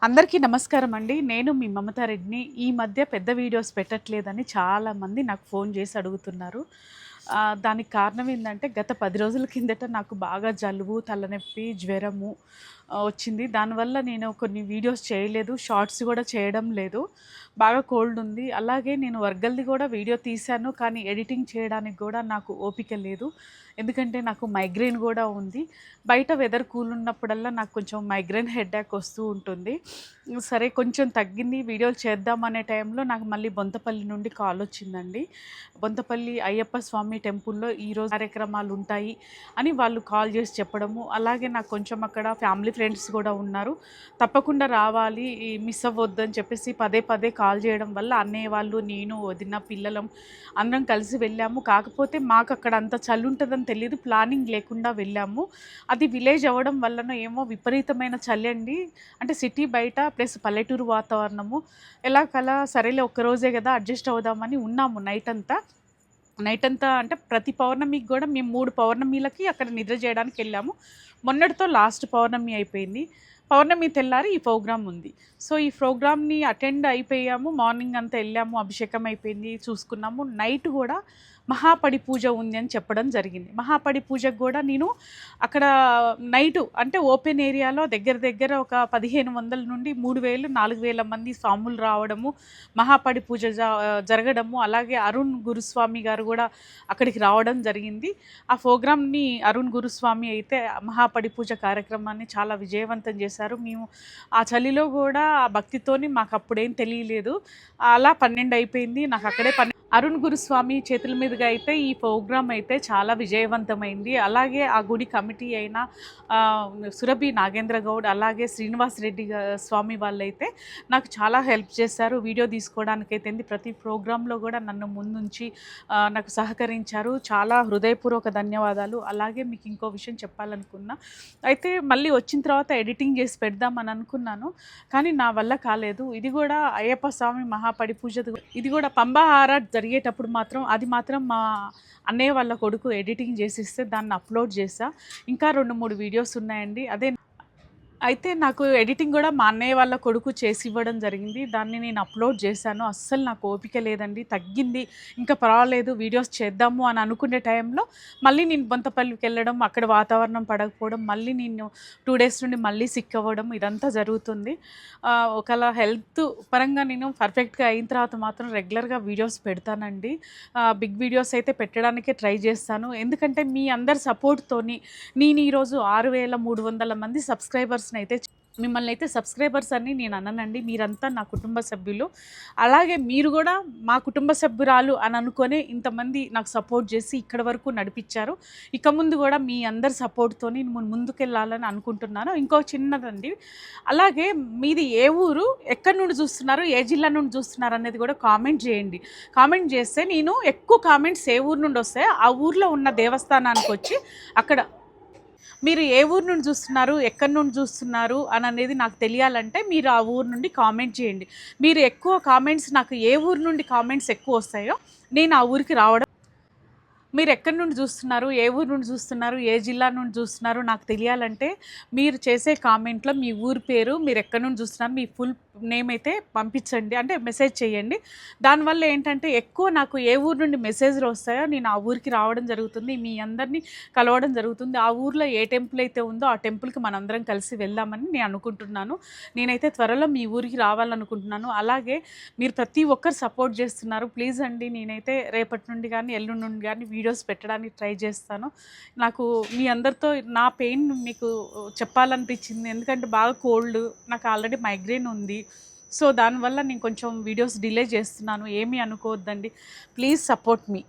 అందరికీ నమస్కారం అండి. నేను మీ మమతా రెడ్డిని. ఈ మధ్య పెద్ద వీడియోస్ పెట్టట్లేదని చాలామంది నాకు ఫోన్ చేసి అడుగుతున్నారు. దానికి కారణం ఏందంటే గత 10 రోజుల కిందట నాకు బాగా జలుబు, తలనొప్పి, జ్వరము వచ్చింది. దానివల్ల నేను కొన్ని వీడియోస్ చేయలేదు. షార్ట్స్ కూడా చేయడం లేదు. బాగా కోల్డ్ ఉంది. అలాగే నేను వర్గల్‌ది కూడా వీడియో తీశాను. కానీ ఎడిటింగ్ చేయడానికి కూడా నాకు ఓపిక లేదు. ఎందుకంటే నాకు మైగ్రేన్ కూడా ఉంది. బయట వెదర్ కూల్ ఉన్నప్పుడల్లా నాకు కొంచెం మైగ్రేన్ హెడేక్ వస్తూ ఉంటుంది. సరే కొంచెం తగ్గింది వీడియోలు చేద్దామనే టైంలో నాకు మళ్ళీ బొంతపల్లి నుండి కాల్ వచ్చిందండి. బొంతపల్లి అయ్యప్ప స్వామి టెంపుల్‌లో ఈరోజు కార్యక్రమాలు ఉంటాయి అని వాళ్ళు కాల్ చేసి చెప్పడము. అలాగే నాకు కొంచెం అక్కడ ఫ్యామిలీ ఫ్రెండ్స్ కూడా ఉన్నారు. తప్పకుండా రావాలి, మిస్ అవ్వొద్దని చెప్పేసి పదే పదే కాల్ చేయడం వల్ల అన్నయ్య వాళ్ళు, నేను, వదిన, పిల్లలం అందరం కలిసి వెళ్ళాము. కాకపోతే మాకు అక్కడ అంత చలి ఉంటుందని తెలీదు. ప్లానింగ్ లేకుండా వెళ్ళాము. అది విలేజ్ అవ్వడం వల్లనో ఏమో విపరీతమైన చలి అండి. అంటే సిటీ బయట ప్లస్ పల్లెటూరు వాతావరణము. ఎలాగలా సరేలే ఒక్కరోజే కదా అడ్జస్ట్ అవుదామని ఉన్నాము నైట్ అంతా అంటే ప్రతి పౌర్ణమికి కూడా మేము 3 పౌర్ణమిలకి అక్కడ నిద్ర చేయడానికి వెళ్ళాము. మొన్నటితో లాస్ట్ పౌర్ణమి అయిపోయింది. పౌర్ణమి తెల్లారి ఈ ప్రోగ్రామ్ ఉంది. సో ఈ ప్రోగ్రామ్‌ని అటెండ్ అయిపోయాము. మార్నింగ్ అంతా వెళ్ళాము. అభిషేకం అయిపోయింది, చూసుకున్నాము. నైట్ కూడా మహాపడి పూజ ఉంది అని చెప్పడం జరిగింది. మహాపడి పూజకు కూడా నేను అక్కడ నైటు అంటే ఓపెన్ ఏరియాలో దగ్గర దగ్గర ఒక 1500 నుండి 3000, 4000 మంది స్వాములు రావడము, మహాపడి పూజ జరగడము. అలాగే అరుణ్ గురుస్వామి గారు కూడా అక్కడికి రావడం జరిగింది. ఆ ప్రోగ్రామ్‌ని అరుణ్ గురుస్వామి అయితే మహాపడి పూజ కార్యక్రమాన్ని చాలా విజయవంతం చేశారు. మేము ఆ చలిలో కూడా ఆ భక్తితోని మాకు అప్పుడేం తెలియలేదు. అలా 12 అయిపోయింది. నాకు అక్కడే అరుణ్ గురుస్వామి చేతుల మీదుగా అయితే ఈ ప్రోగ్రామ్ అయితే చాలా విజయవంతమైంది. అలాగే ఆ గుడి కమిటీ అయిన సురభి నాగేంద్ర గౌడ్, అలాగే శ్రీనివాస్ రెడ్డి స్వామి వాళ్ళైతే నాకు చాలా హెల్ప్ చేశారు. వీడియో తీసుకోవడానికైతే ప్రతి ప్రోగ్రాంలో కూడా నన్ను ముందుంచి నాకు సహకరించారు. చాలా హృదయపూర్వక ధన్యవాదాలు. అలాగే మీకు ఇంకో విషయం చెప్పాలనుకున్నా. అయితే మళ్ళీ వచ్చిన తర్వాత ఎడిటింగ్ చేసి పెడదామని అనుకున్నాను. కానీ నా వల్ల కాలేదు. ఇది కూడా అయ్యప్ప స్వామి మహాపడి పూజ, ఇది కూడా పంబహార జరిగేటప్పుడు మాత్రం అది మాత్రం మా అన్నయ్య వాళ్ళ కొడుకు ఎడిటింగ్ చేసిస్తే దాన్ని అప్లోడ్ చేసా. ఇంకా 2, 3 వీడియోస్ ఉన్నాయండి. అయితే నాకు ఎడిటింగ్ కూడా మా అన్నయ్య వాళ్ళ కొడుకు చేసి ఇవ్వడం జరిగింది. దాన్ని నేను అప్లోడ్ చేశాను. అస్సలు నాకు ఓపిక లేదండి. తగ్గింది, ఇంకా పర్వాలేదు వీడియోస్ చేద్దాము అని అనుకునే టైంలో మళ్ళీ నేను బొంతపల్లికి వెళ్ళడం, అక్కడ వాతావరణం పడకపోవడం, మళ్ళీ నేను 2 డేస్ నుండి మళ్ళీ సిక్ అవ్వడం, ఇదంతా జరుగుతుంది. ఒకవేళ హెల్త్ పరంగా నేను పర్ఫెక్ట్గా అయిన తర్వాత మాత్రం రెగ్యులర్గా వీడియోస్ పెడతానండి. బిగ్ వీడియోస్ అయితే పెట్టడానికే ట్రై చేస్తాను. ఎందుకంటే మీ అందరి సపోర్ట్తోని నేను ఈరోజు 6300 మంది సబ్స్క్రైబర్స్ మిమ్మల్ని అయితే సబ్స్క్రైబర్స్ అని నేను అననండి. మీరంతా నా కుటుంబ సభ్యులు. అలాగే మీరు కూడా మా కుటుంబ సభ్యురాలు అని అనుకొని ఇంతమంది నాకు సపోర్ట్ చేసి ఇక్కడ వరకు నడిపించారు. ఇక ముందు కూడా మీ అందరి సపోర్ట్తో నేను ముందుకెళ్ళాలని అనుకుంటున్నాను. ఇంకో చిన్నదండి, అలాగే మీది ఏ ఊరు, ఎక్కడి నుండి చూస్తున్నారు, ఏ జిల్లా నుండి చూస్తున్నారు అనేది కూడా కామెంట్ చేయండి. కామెంట్ చేస్తే నేను ఎక్కువ కామెంట్స్ ఏ ఊరు నుండి వస్తాయో ఆ ఊర్లో ఉన్న దేవస్థానానికి వచ్చి అక్కడ మీరు ఏ ఊరు నుండి చూస్తున్నారు, ఎక్కడి నుండి చూస్తున్నారు అని అనేది నాకు తెలియాలంటే మీరు ఆ ఊరు నుండి కామెంట్ చేయండి. మీరు ఎక్కువ కామెంట్స్, నాకు ఏ ఊరు నుండి కామెంట్స్ ఎక్కువ వస్తాయో నేను ఆ ఊరికి రావడం. మీరు ఎక్కడి నుండి చూస్తున్నారు, ఏ ఊరు నుండి చూస్తున్నారు, ఏ జిల్లా నుండి చూస్తున్నారు నాకు తెలియాలంటే మీరు చేసే కామెంట్లో మీ ఊరి పేరు, మీరు ఎక్కడి నుండి చూస్తున్నారు, మీ ఫుల్ నేమ్ అయితే పంపించండి, అంటే మెసేజ్ చేయండి. దానివల్ల ఏంటంటే ఎక్కువ నాకు ఏ ఊరు నుండి మెసేజ్లు వస్తాయో నేను ఆ ఊరికి రావడం జరుగుతుంది, మీ అందరినీ కలవడం జరుగుతుంది. ఆ ఊర్లో ఏ టెంపుల్ అయితే ఉందో ఆ టెంపుల్కి మనందరం కలిసి వెళ్దామని నేను అనుకుంటున్నాను. నేనైతే త్వరలో మీ ఊరికి రావాలనుకుంటున్నాను. అలాగే మీరు ప్రతి ఒక్కరు సపోర్ట్ చేస్తున్నారు. ప్లీజ్ అండి, నేనైతే రేపటి నుండి కానీ ఎల్లుండి నుండి కానీ వీడియోస్ పెట్టడానికి ట్రై చేస్తాను. నాకు మీ అందరితో నా పెయిన్ మీకు చెప్పాలనిపించింది. ఎందుకంటే బాగా కోల్డ్, నాకు ఆల్రెడీ మైగ్రేన్ ఉంది. సో దానివల్ల నేను కొంచెం వీడియోస్ డిలే చేస్తున్నాను. ఏమీ అనుకోవద్దండి. Please support me.